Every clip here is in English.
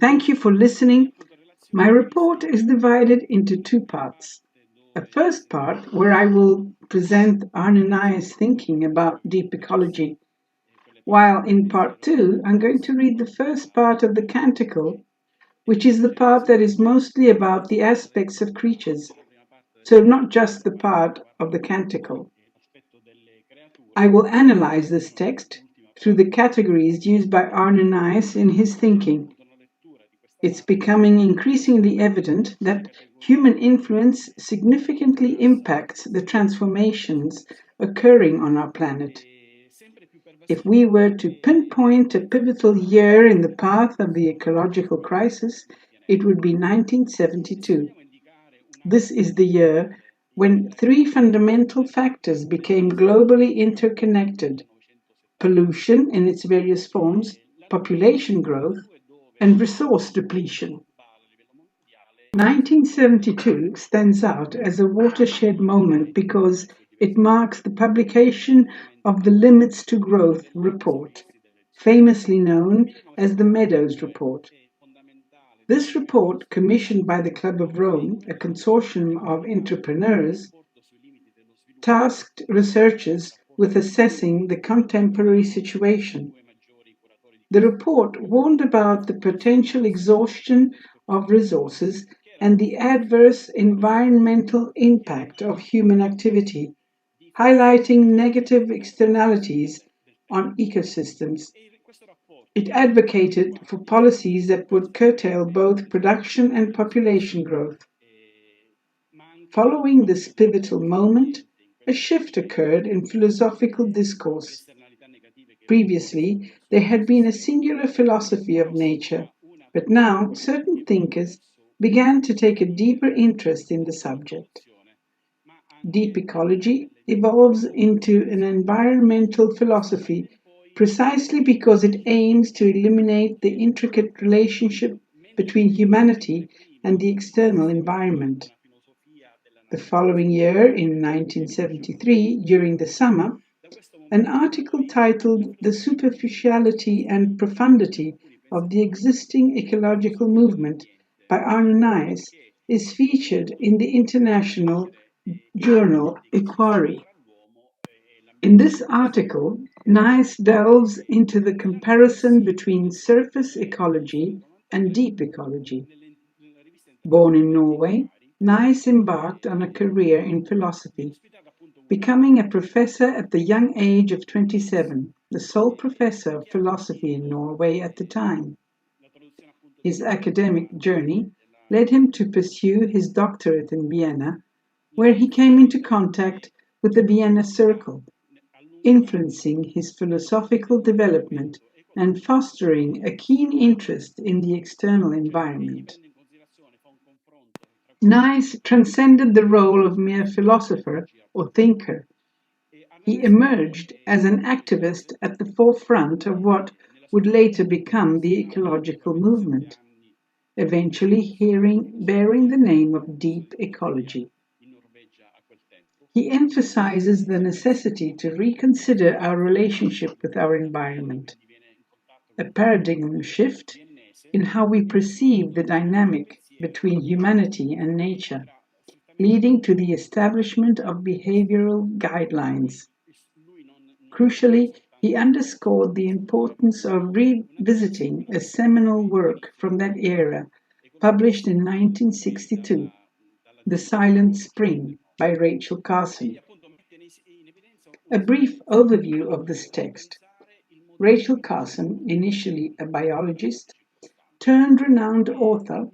Thank you for listening. My report is divided into two parts. A first part where I will present Arne Naess' thinking about deep ecology, while in part two I'm going to read the first part of the Canticle, which is the part that is mostly about the aspects of creatures, so not just the part of the Canticle. I will analyze this text through the categories used by Arne Naess in his thinking. It's becoming increasingly evident that human influence significantly impacts the transformations occurring on our planet. If we were to pinpoint a pivotal year in the path of the ecological crisis, it would be 1972. This is the year when three fundamental factors became globally interconnected: pollution in its various forms, population growth, and resource depletion. 1972 stands out as a watershed moment because it marks the publication of the Limits to Growth report, famously known as the Meadows Report. This report, commissioned by the Club of Rome, a consortium of entrepreneurs, tasked researchers with assessing the contemporary situation. The report warned about the potential exhaustion of resources and the adverse environmental impact of human activity, highlighting negative externalities on ecosystems. It advocated for policies that would curtail both production and population growth. Following this pivotal moment, a shift occurred in philosophical discourse. Previously, there had been a singular philosophy of nature, but now certain thinkers began to take a deeper interest in the subject. Deep ecology evolves into an environmental philosophy precisely because it aims to eliminate the intricate relationship between humanity and the external environment. The following year, in 1973, during the summer, an article titled "The Superficiality and Profundity of the Existing Ecological Movement" by Arne Naess is featured in the international journal Ecology. In this article, Naess delves into the comparison between surface ecology and deep ecology. Born in Norway, Naess embarked on a career in philosophy, becoming a professor at the young age of 27, the sole professor of philosophy in Norway at the time. His academic journey led him to pursue his doctorate in Vienna, where he came into contact with the Vienna Circle, influencing his philosophical development and fostering a keen interest in the external environment. Naess transcended the role of mere philosopher or thinker. He emerged as an activist at the forefront of what would later become the ecological movement, eventually bearing the name of deep ecology. He emphasizes the necessity to reconsider our relationship with our environment, a paradigm shift in how we perceive the dynamic between humanity and nature, leading to the establishment of behavioral guidelines. Crucially, he underscored the importance of revisiting a seminal work from that era, published in 1962, The Silent Spring by Rachel Carson. A brief overview of this text. Rachel Carson, initially a biologist, turned renowned author,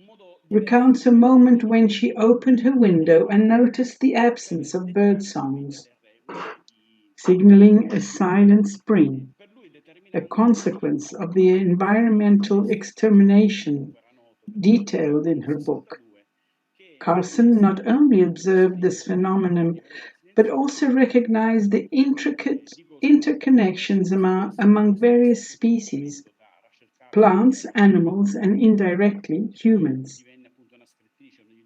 recounts a moment when she opened her window and noticed the absence of bird songs, signaling a silent spring, a consequence of the environmental extermination detailed in her book. Carson not only observed this phenomenon, but also recognized the intricate interconnections among various species, plants, animals, and indirectly humans.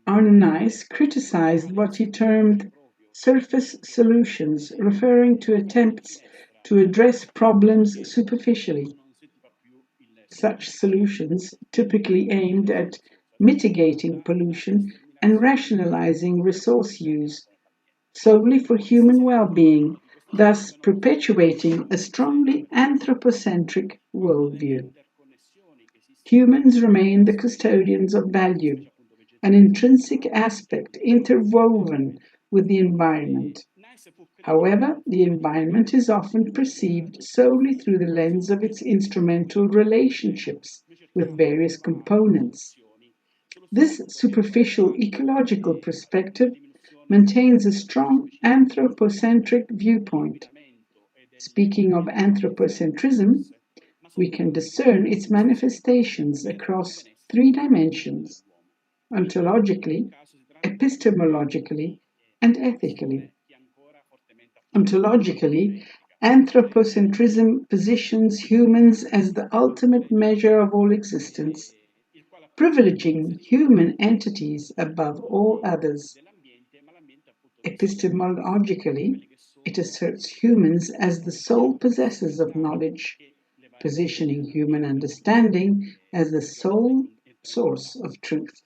Arne Naess criticized what he termed surface solutions, referring to attempts to address problems superficially. such solutions, typically aimed at mitigating pollution and rationalizing resource use solely for human well being, thus perpetuating a strongly anthropocentric worldview. Humans remain the custodians of value, an intrinsic aspect interwoven with the environment. However, the environment is often perceived solely through the lens of its instrumental relationships with various components. This superficial ecological perspective maintains a strong anthropocentric viewpoint. Speaking of anthropocentrism, we can discern its manifestations across three dimensions: ontologically, epistemologically, and ethically. Ontologically, anthropocentrism positions humans as the ultimate measure of all existence, privileging human entities above all others. Epistemologically, it asserts humans as the sole possessors of knowledge, positioning human understanding as the sole source of truth.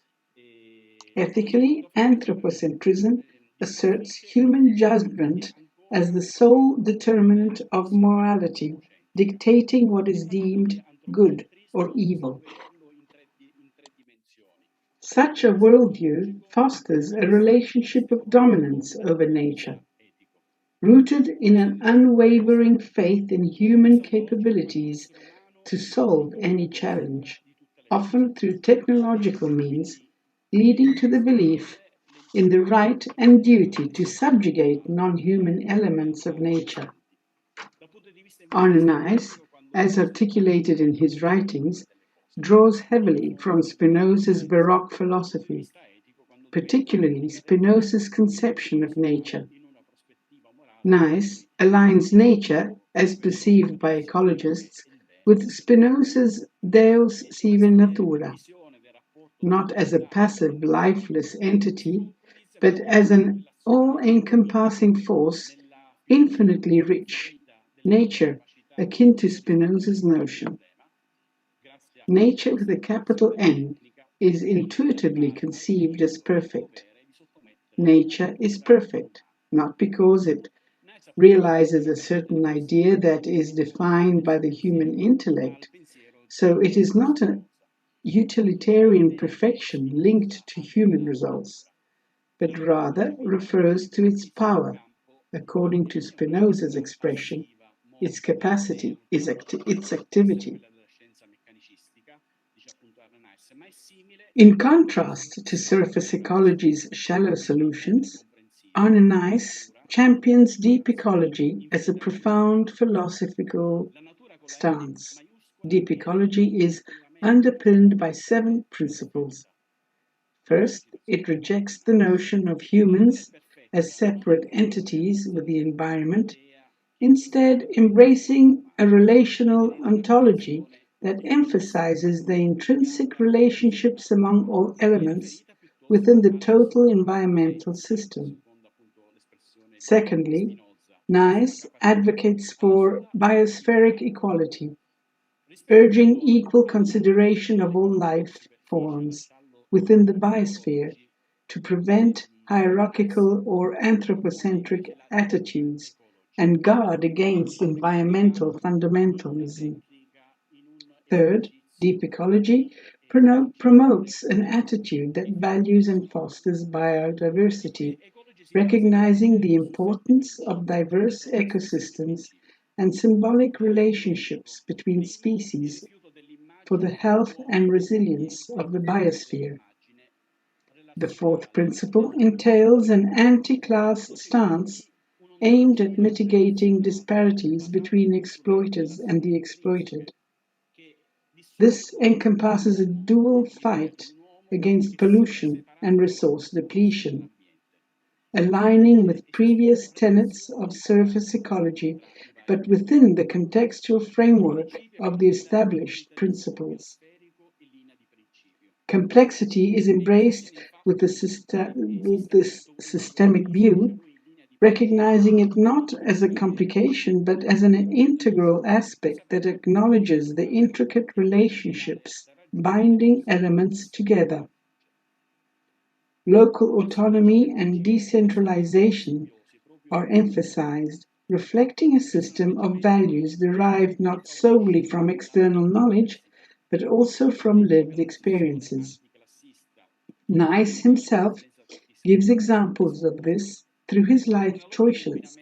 Ethically, anthropocentrism asserts human judgment as the sole determinant of morality, dictating what is deemed good or evil. Such a worldview fosters a relationship of dominance over nature, rooted in an unwavering faith in human capabilities to solve any challenge, often through technological means, leading to the belief in the right and duty to subjugate non-human elements of nature. Arne Naess, as articulated in his writings, draws heavily from Spinoza's Baroque philosophy, particularly Spinoza's conception of nature. Naess aligns nature, as perceived by ecologists, with Spinoza's Deus sive natura, not as a passive, lifeless entity, but as an all-encompassing force, infinitely rich, nature, akin to Spinoza's notion. Nature with a capital N is intuitively conceived as perfect. Nature is perfect, not because it realizes a certain idea that is defined by the human intellect, so it is not a utilitarian perfection linked to human results, but rather refers to its power, according to Spinoza's expression, its capacity, its activity. In contrast to surface ecology's shallow solutions, Arne Naess champions deep ecology as a profound philosophical stance. Deep ecology is underpinned by 7 principles. First, it rejects the notion of humans as separate entities with the environment, instead embracing a relational ontology that emphasizes the intrinsic relationships among all elements within the total environmental system. Secondly, Naess advocates for biospheric equality, urging equal consideration of all life forms within the biosphere to prevent hierarchical or anthropocentric attitudes and guard against environmental fundamentalism. Third, deep ecology promotes an attitude that values and fosters biodiversity, recognizing the importance of diverse ecosystems and symbolic relationships between species for the health and resilience of the biosphere. The fourth principle entails an anti-class stance aimed at mitigating disparities between exploiters and the exploited. This encompasses a dual fight against pollution and resource depletion, aligning with previous tenets of surface ecology, but within the contextual framework of the established principles. Complexity is embraced with this systemic view, recognizing it not as a complication but as an integral aspect that acknowledges the intricate relationships binding elements together. Local autonomy and decentralization are emphasized, reflecting a system of values derived not solely from external knowledge, but also from lived experiences. Naess himself gives examples of this through his life choices,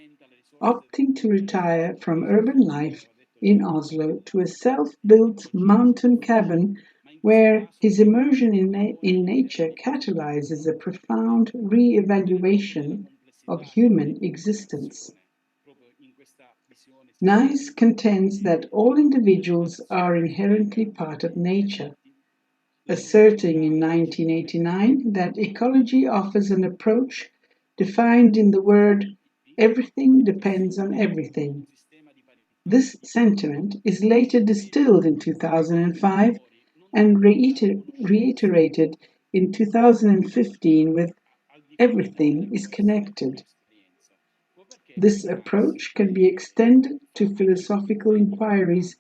opting to retire from urban life in Oslo to a self-built mountain cabin where his immersion in nature catalyzes a profound re-evaluation of human existence. Naess contends that all individuals are inherently part of nature, asserting in 1989 that ecology offers an approach defined in the word "everything depends on everything." This sentiment is later distilled in 2005 and reiterated in 2015 with "everything is connected." This approach can be extended to philosophical inquiries,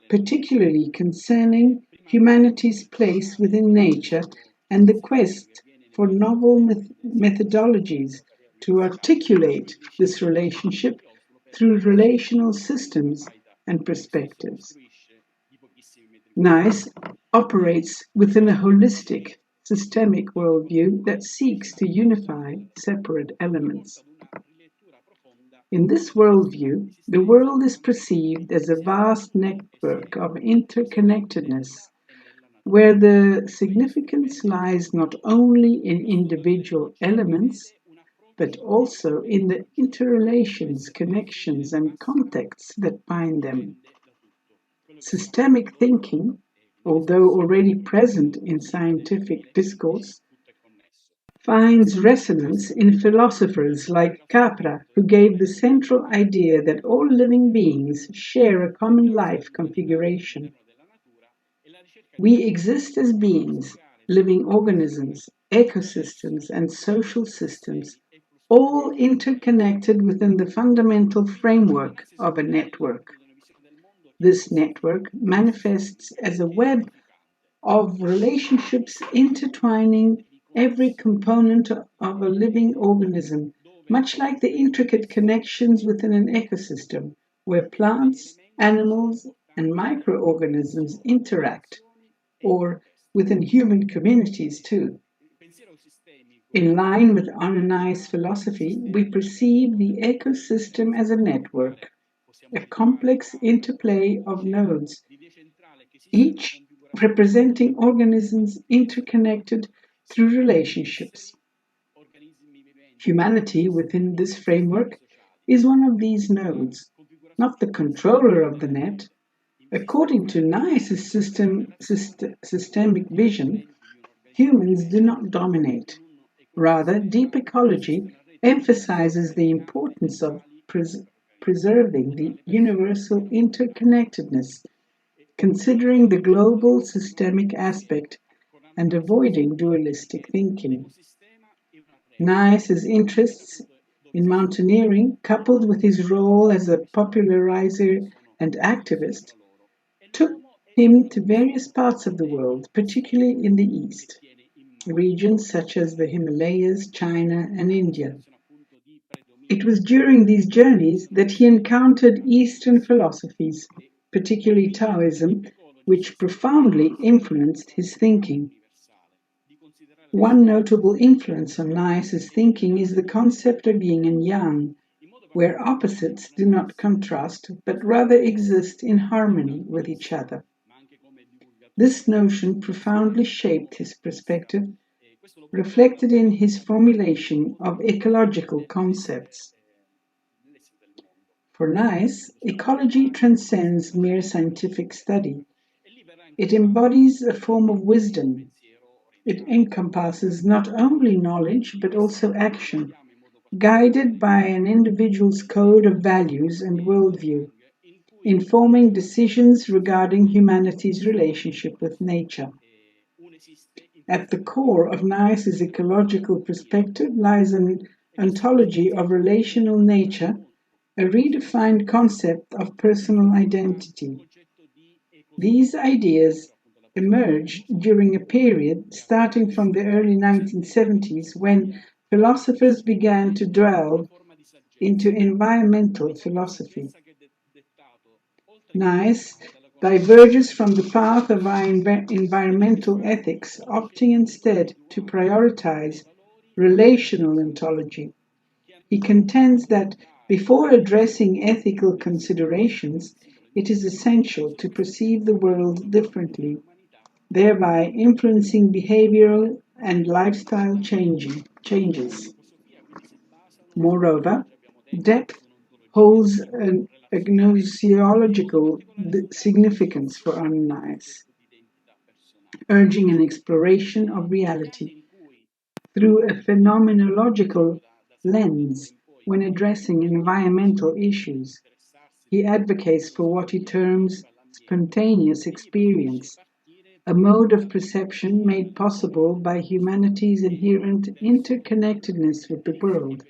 particularly concerning humanity's place within nature and the quest for novel methodologies to articulate this relationship through relational systems and perspectives. Naess operates within a holistic, systemic worldview that seeks to unify separate elements. In this worldview, the world is perceived as a vast network of interconnectedness, where the significance lies not only in individual elements, but also in the interrelations, connections, and contexts that bind them. Systemic thinking, although already present in scientific discourse, finds resonance in philosophers like Capra, who gave the central idea that all living beings share a common life configuration. We exist as beings, living organisms, ecosystems, and social systems, all interconnected within the fundamental framework of a network. This network manifests as a web of relationships intertwining every component of a living organism, much like the intricate connections within an ecosystem, where plants, animals, and microorganisms interact, or within human communities too. In line with Arne's philosophy, we perceive the ecosystem as a network, a complex interplay of nodes, each representing organisms interconnected through relationships. Humanity, within this framework, is one of these nodes, not the controller of the net. According to Naess's systemic vision, humans do not dominate. Rather, deep ecology emphasizes the importance of preserving the universal interconnectedness, considering the global systemic aspect and avoiding dualistic thinking. Naess's interests in mountaineering, coupled with his role as a popularizer and activist, took him to various parts of the world, particularly in the East, regions such as the Himalayas, China, and India. It was during these journeys that he encountered Eastern philosophies, particularly Taoism, which profoundly influenced his thinking. One notable influence on Naess's thinking is the concept of yin and yang, where opposites do not contrast but rather exist in harmony with each other. This notion profoundly shaped his perspective, reflected in his formulation of ecological concepts. For Naess, ecology transcends mere scientific study. It embodies a form of wisdom. It encompasses not only knowledge but also action, guided by an individual's code of values and worldview, informing decisions regarding humanity's relationship with nature. At the core of Naess's ecological perspective lies an ontology of relational nature, a redefined concept of personal identity. These ideas emerged during a period starting from the early 1970s when philosophers began to delve into environmental philosophy. Naess diverges from the path of our environmental ethics, opting instead to prioritize relational ontology. He contends that before addressing ethical considerations, it is essential to perceive the world differently, thereby influencing behavioral and lifestyle changes. Moreover, depth holds an agnosiological significance for Naess, urging an exploration of reality through a phenomenological lens when addressing environmental issues. He advocates for what he terms spontaneous experience, a mode of perception made possible by humanity's inherent interconnectedness with the world.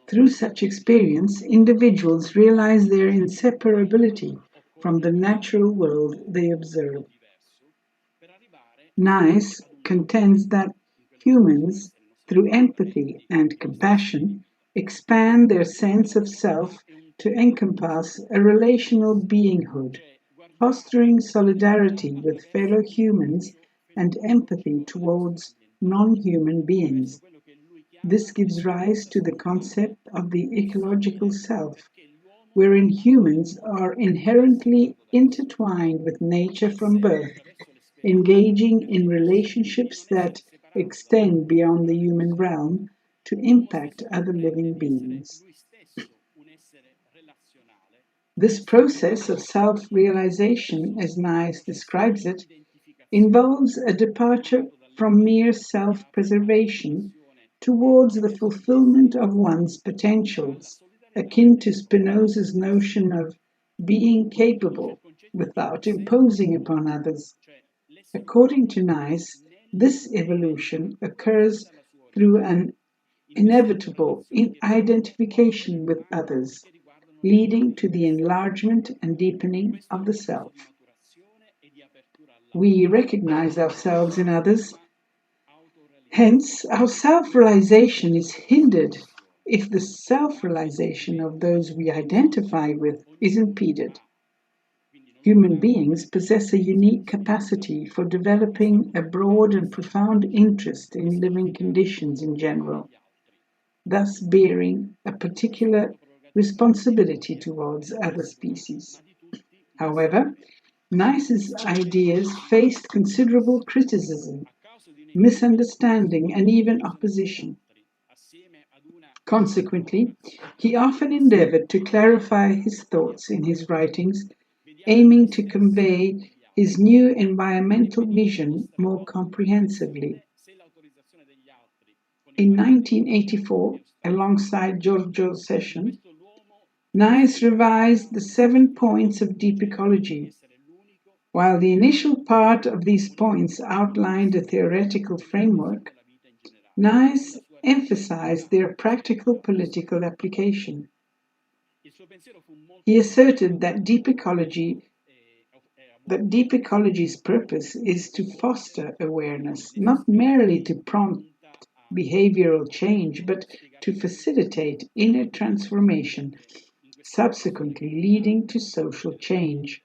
Through such experience, individuals realize their inseparability from the natural world they observe. Naess contends that humans, through empathy and compassion, expand their sense of self to encompass a relational beinghood, fostering solidarity with fellow humans and empathy towards non human beings. This gives rise to the concept of the ecological self, wherein humans are inherently intertwined with nature from birth, engaging in relationships that extend beyond the human realm to impact other living beings. This process of self realization, as Naess describes it, involves a departure from mere self preservation towards the fulfillment of one's potentials, akin to Spinoza's notion of being capable without imposing upon others. According to Naess, this evolution occurs through an inevitable identification with others, leading to the enlargement and deepening of the self. We recognize ourselves in others, hence, our self realization is hindered if the self realization of those we identify with is impeded. Human beings possess a unique capacity for developing a broad and profound interest in living conditions in general, thus bearing a particular responsibility towards other species. However, Naess's ideas faced considerable criticism, misunderstanding, and even opposition. Consequently, he often endeavored to clarify his thoughts in his writings, aiming to convey his new environmental vision more comprehensively. In 1984, alongside Giorgio Session, Naess revised the 7 points of deep ecology. While the initial part of these points outlined a theoretical framework, Naess emphasized their practical political application. He asserted that deep ecology's purpose is to foster awareness, not merely to prompt behavioral change, but to facilitate inner transformation, subsequently leading to social change.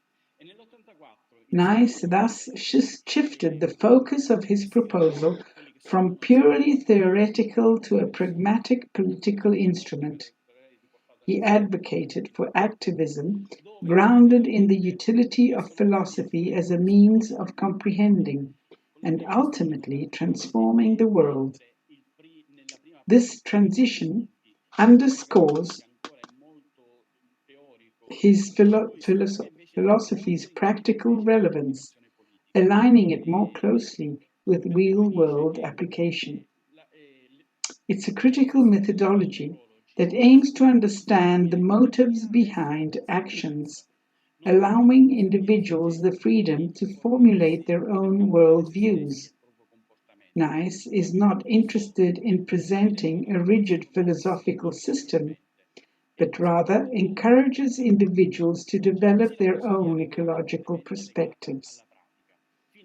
Naess thus shifted the focus of his proposal from purely theoretical to a pragmatic political instrument. He advocated for activism grounded in the utility of philosophy as a means of comprehending and ultimately transforming the world. This transition underscores his philosophy's practical relevance, aligning it more closely with real-world application. It's a critical methodology that aims to understand the motives behind actions, allowing individuals the freedom to formulate their own worldviews. Naess is not interested in presenting a rigid philosophical system, but rather encourages individuals to develop their own ecological perspectives.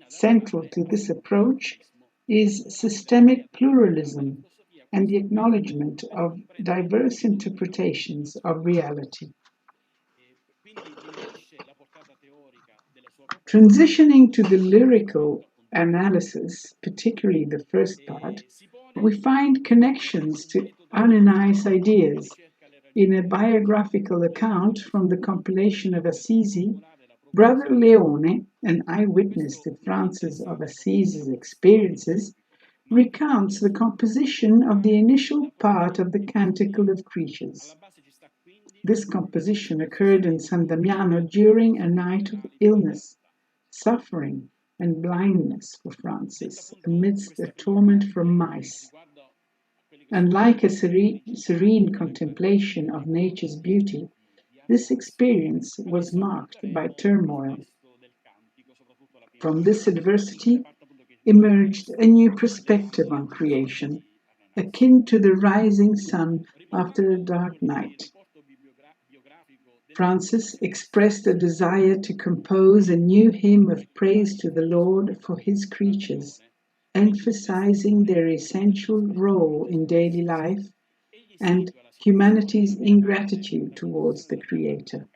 Central to this approach is systemic pluralism and the acknowledgement of diverse interpretations of reality. Transitioning to the lyrical analysis, particularly the first part, we find connections to Anani's ideas. In a biographical account from the compilation of Assisi, Brother Leone, an eyewitness to Francis of Assisi's experiences, recounts the composition of the initial part of the Canticle of Creatures. This composition occurred in San Damiano during a night of illness, suffering, and blindness for Francis, amidst a torment from mice. Unlike a serene contemplation of nature's beauty, this experience was marked by turmoil. From this adversity emerged a new perspective on creation, akin to the rising sun after a dark night. Francis expressed a desire to compose a new hymn of praise to the Lord for his creatures, emphasizing their essential role in daily life and humanity's ingratitude towards the Creator.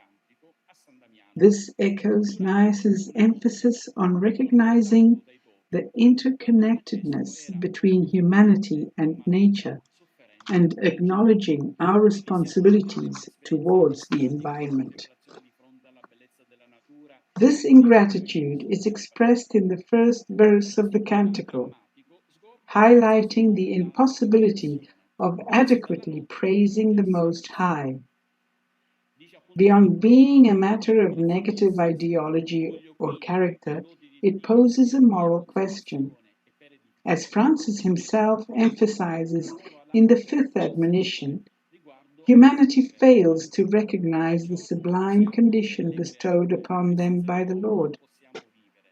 This echoes Naess's emphasis on recognizing the interconnectedness between humanity and nature and acknowledging our responsibilities towards the environment. This ingratitude is expressed in the first verse of the Canticle, highlighting the impossibility of adequately praising the Most High. Beyond being a matter of negative ideology or character, it poses a moral question. As Francis himself emphasizes in the fifth admonition, humanity fails to recognize the sublime condition bestowed upon them by the Lord,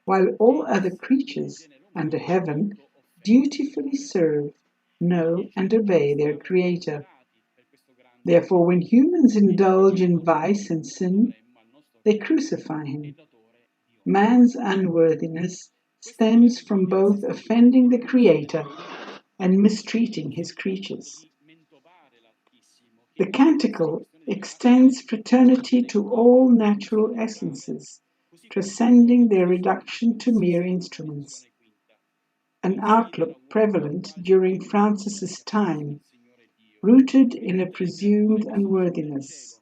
while all other creatures under heaven dutifully serve, know, and obey their Creator. Therefore, when humans indulge in vice and sin, they crucify him. Man's unworthiness stems from both offending the Creator and mistreating his creatures. The Canticle extends fraternity to all natural essences, transcending their reduction to mere instruments, an outlook prevalent during Francis's time, rooted in a presumed unworthiness.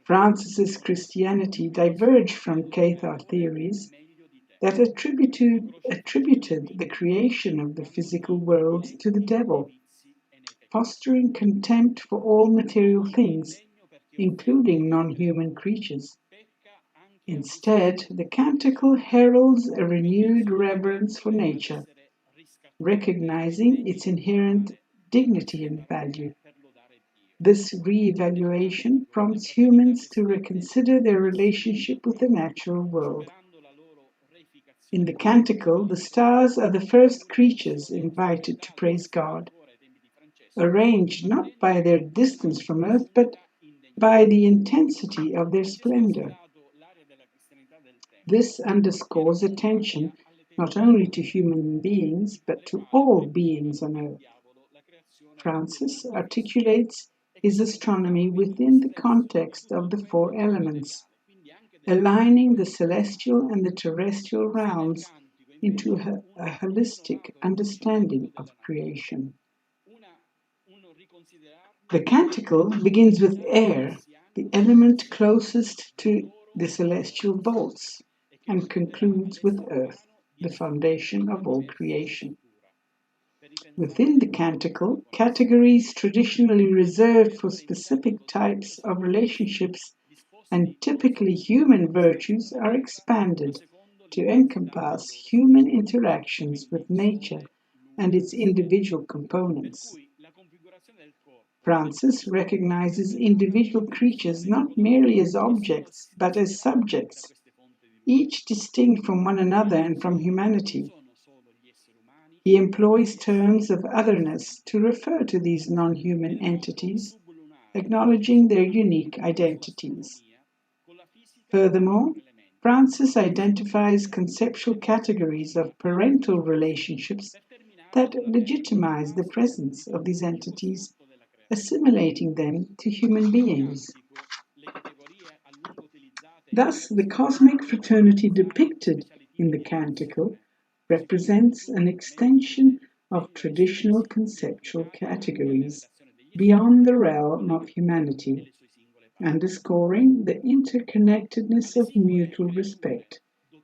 Francis's Christianity diverged from Cathar theories that attributed the creation of the physical world to the devil, fostering contempt for all material things, including non-human creatures. Instead, the Canticle heralds a renewed reverence for nature, recognizing its inherent dignity and value. This re-evaluation prompts humans to reconsider their relationship with the natural world. In the Canticle, the stars are the first creatures invited to praise God, arranged not by their distance from Earth, but by the intensity of their splendor. This underscores attention not only to human beings, but to all beings on Earth. Francis articulates his astronomy within the context of the four elements, aligning the celestial and the terrestrial realms into a holistic understanding of creation. The Canticle begins with air, the element closest to the celestial vaults, and concludes with earth, the foundation of all creation. Within the Canticle, categories traditionally reserved for specific types of relationships and typically human virtues are expanded to encompass human interactions with nature and its individual components. Francis recognizes individual creatures not merely as objects, but as subjects, each distinct from one another and from humanity. He employs terms of otherness to refer to these non-human entities, acknowledging their unique identities. Furthermore, Francis identifies conceptual categories of parental relationships that legitimize the presence of these entities, assimilating them to human beings. Thus, the cosmic fraternity depicted in the Canticle represents an extension of traditional conceptual categories beyond the realm of humanity, underscoring the interconnectedness of mutual respect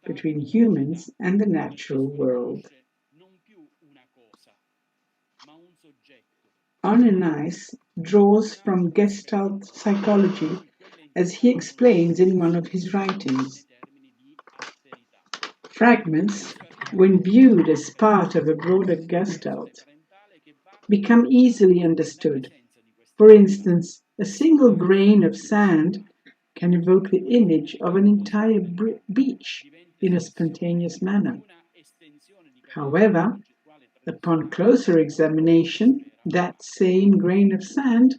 between humans and the natural world. Arne Naess draws from Gestalt psychology as he explains in one of his writings. Fragments, when viewed as part of a broader Gestalt, become easily understood. For instance, a single grain of sand can evoke the image of an entire beach in a spontaneous manner. However, upon closer examination, that same grain of sand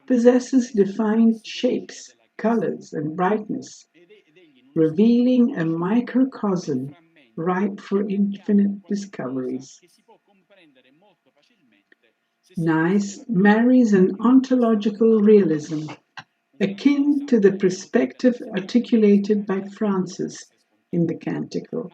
possesses defined shapes, colors, and brightness, revealing a microcosm ripe for infinite discoveries. Naess marries an ontological realism akin to the perspective articulated by Francis in the Canticle,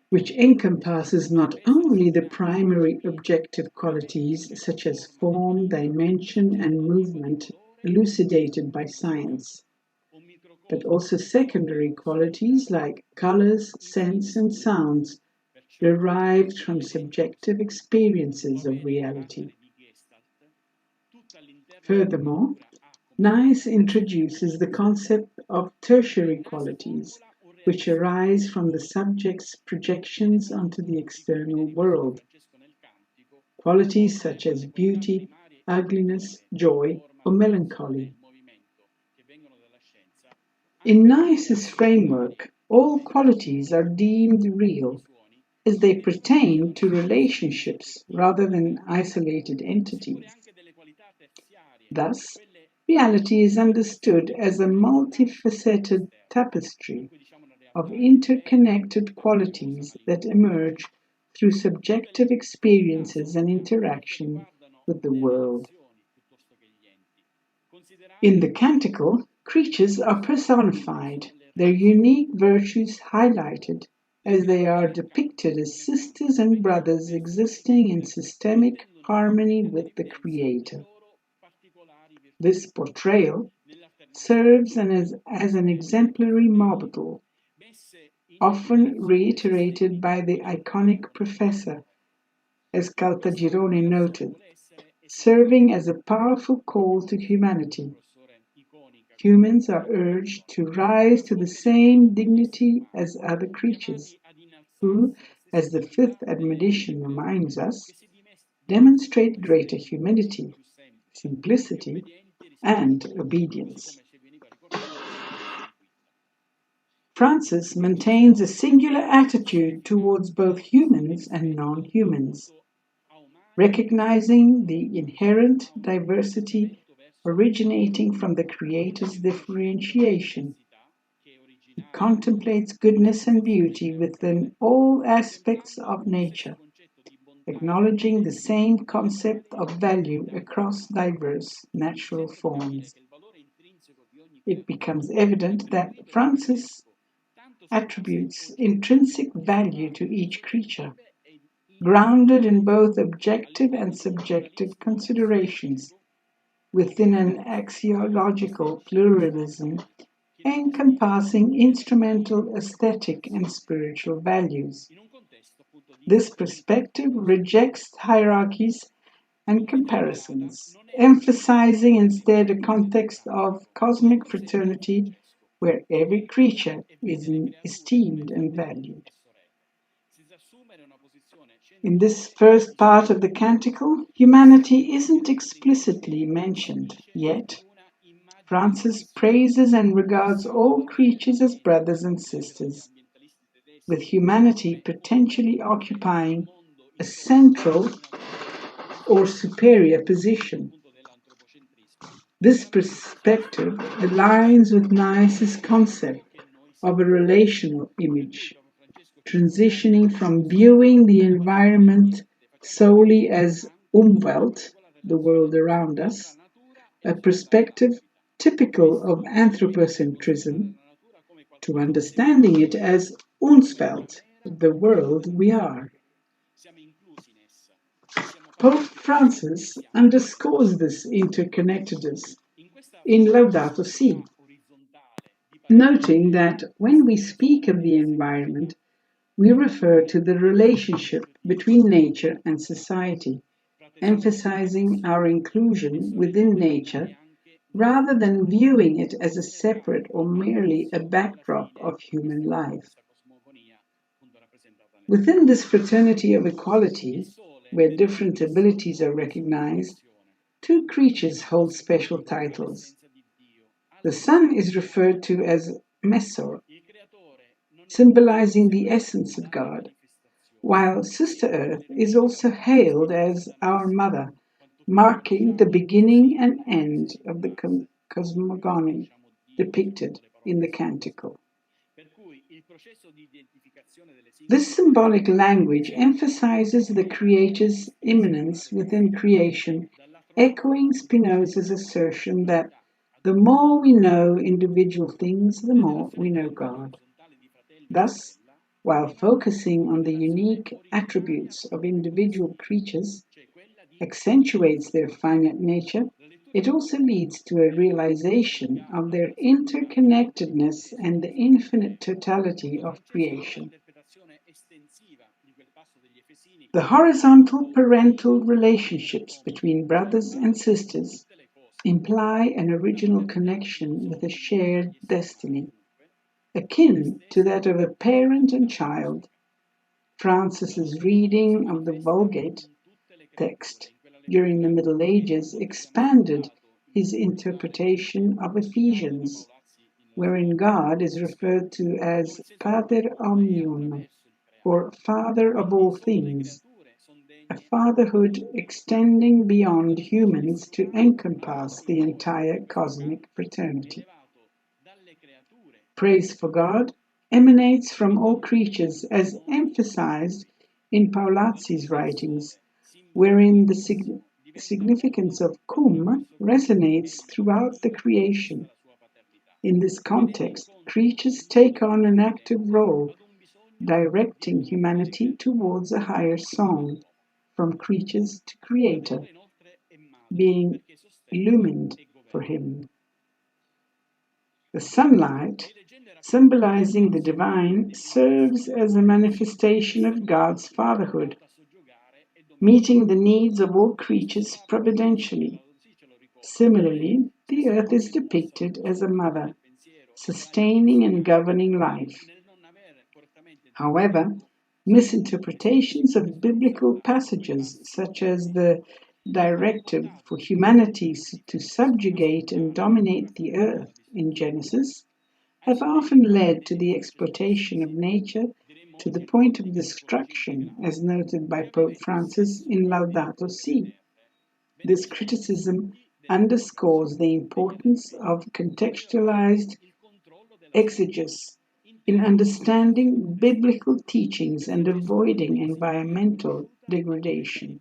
which encompasses not only the primary objective qualities such as form, dimension, and movement elucidated by science, but also secondary qualities like colors, scents, and sounds derived from subjective experiences of reality. Furthermore, Naess introduces the concept of tertiary qualities, which arise from the subject's projections onto the external world. Qualities such as beauty, ugliness, joy, or melancholy. In Naess's framework, all qualities are deemed real as they pertain to relationships rather than isolated entities. Thus, reality is understood as a multifaceted tapestry of interconnected qualities that emerge through subjective experiences and interaction with the world. In the Canticle, creatures are personified, their unique virtues highlighted, as they are depicted as sisters and brothers existing in systemic harmony with the Creator. This portrayal serves as an exemplary model, often reiterated by the iconic professor, as Caltagirone noted, serving as a powerful call to humanity. Humans are urged to rise to the same dignity as other creatures, who, as the fifth admonition reminds us, demonstrate greater humility, simplicity, and obedience. Francis maintains a singular attitude towards both humans and non-humans, recognizing the inherent diversity originating from the Creator's differentiation. He contemplates goodness and beauty within all aspects of nature, acknowledging the same concept of value across diverse natural forms. It becomes evident that Francis attributes intrinsic value to each creature, grounded in both objective and subjective considerations, within an axiological pluralism encompassing instrumental aesthetic and spiritual values. This perspective rejects hierarchies and comparisons, emphasizing instead a context of cosmic fraternity where every creature is esteemed and valued. In this first part of the Canticle, humanity isn't explicitly mentioned, yet Francis praises and regards all creatures as brothers and sisters, with humanity potentially occupying a central or superior position. This perspective aligns with Naess's concept of a relational image, transitioning from viewing the environment solely as Umwelt, the world around us, a perspective typical of anthropocentrism, to understanding it as Unswelt, the world we are. Pope Francis underscores this interconnectedness in Laudato Si, noting that when we speak of the environment, we refer to the relationship between nature and society, emphasizing our inclusion within nature rather than viewing it as a separate or merely a backdrop of human life. Within this fraternity of equality, where different abilities are recognized, two creatures hold special titles. The sun is referred to as Mesor, symbolizing the essence of God, while Sister Earth is also hailed as our Mother, marking the beginning and end of the cosmogony depicted in the Canticle. This symbolic language emphasizes the Creator's immanence within creation, echoing Spinoza's assertion that the more we know individual things, the more we know God. Thus, while focusing on the unique attributes of individual creatures accentuates their finite nature, it also leads to a realization of their interconnectedness and the infinite totality of creation. The horizontal parental relationships between brothers and sisters imply an original connection with a shared destiny, akin to that of a parent and child. Francis's reading of the Vulgate text during the Middle Ages expanded his interpretation of Ephesians, wherein God is referred to as Pater Omnium, or Father of all things, a fatherhood extending beyond humans to encompass the entire cosmic fraternity. Praise for God emanates from all creatures as emphasized in Paolazzi's writings, wherein the significance of cum resonates throughout the creation. In this context, creatures take on an active role, directing humanity towards a higher song, from creatures to creator, being illumined for him. The sunlight, symbolizing the divine, serves as a manifestation of God's fatherhood, meeting the needs of all creatures providentially. Similarly, the earth is depicted as a mother, sustaining and governing life. However, misinterpretations of biblical passages, such as the directive for humanity to subjugate and dominate the earth in Genesis, have often led to the exploitation of nature to the point of destruction, as noted by Pope Francis in Laudato Si. This criticism underscores the importance of contextualized exegesis in understanding biblical teachings and avoiding environmental degradation.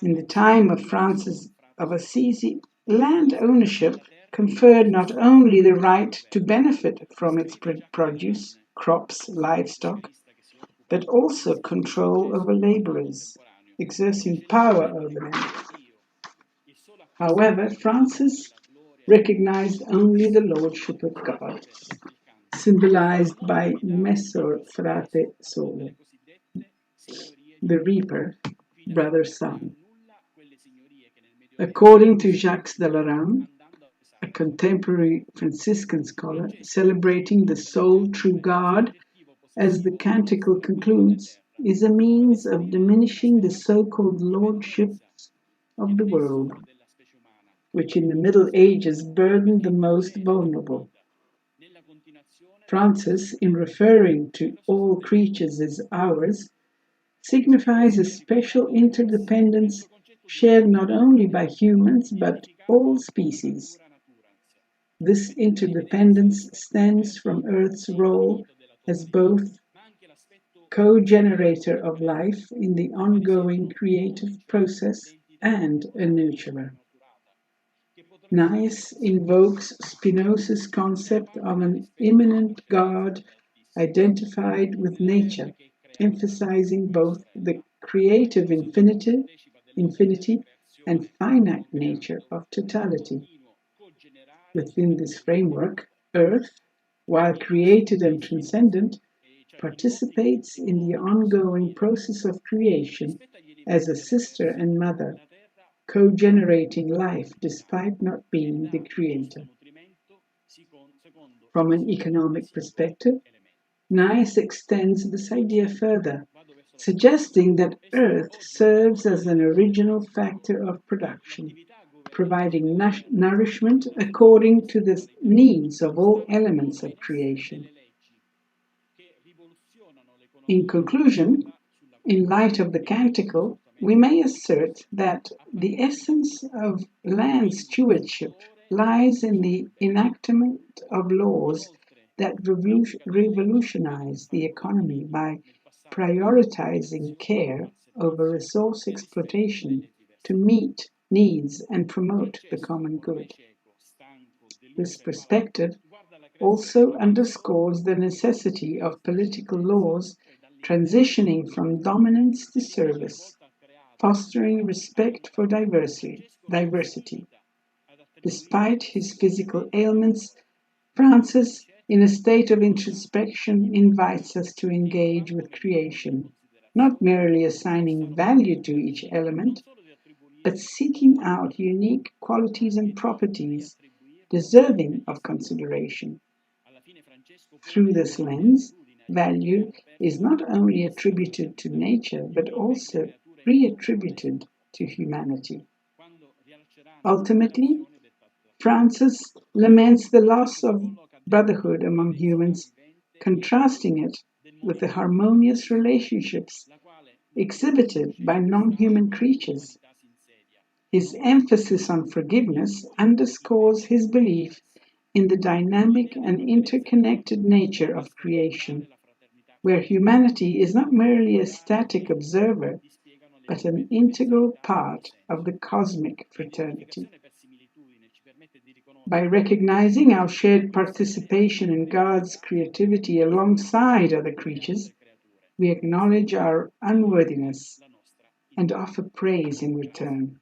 In the time of Francis of Assisi, land ownership conferred not only the right to benefit from its produce, crops, livestock, but also control over laborers, exerting power over them. However, Francis recognized only the lordship of God, symbolized by Messer Frate Sole, the reaper, brother sun. According to Jacques Delarand, a contemporary Franciscan scholar celebrating the sole true God, as the Canticle concludes, is a means of diminishing the so-called lordships of the world, which in the Middle Ages burdened the most vulnerable. Francis, in referring to all creatures as ours, signifies a special interdependence shared not only by humans but all species. This interdependence stems from Earth's role as both co-generator of life in the ongoing creative process and a nurturer. Naess invokes Spinoza's concept of an immanent God identified with nature, emphasizing both the creative infinity and finite nature of totality. Within this framework, Earth, while created and transcendent, participates in the ongoing process of creation as a sister and mother, co-generating life despite not being the creator. From an economic perspective, Naess extends this idea further, suggesting that Earth serves as an original factor of production, providing nourishment according to the needs of all elements of creation. In conclusion, in light of the Canticle, we may assert that the essence of land stewardship lies in the enactment of laws that revolutionize the economy by prioritizing care over resource exploitation to meet needs and promote the common good. This perspective also underscores the necessity of political laws transitioning from dominance to service, fostering respect for diversity. Despite his physical ailments, Francis, in a state of introspection, invites us to engage with creation, not merely assigning value to each element, but seeking out unique qualities and properties deserving of consideration. Through this lens, value is not only attributed to nature but also reattributed to humanity. Ultimately, Francis laments the loss of brotherhood among humans, contrasting it with the harmonious relationships exhibited by non human creatures. His emphasis on forgiveness underscores his belief in the dynamic and interconnected nature of creation, where humanity is not merely a static observer, but an integral part of the cosmic fraternity. By recognizing our shared participation in God's creativity alongside other creatures, we acknowledge our unworthiness and offer praise in return.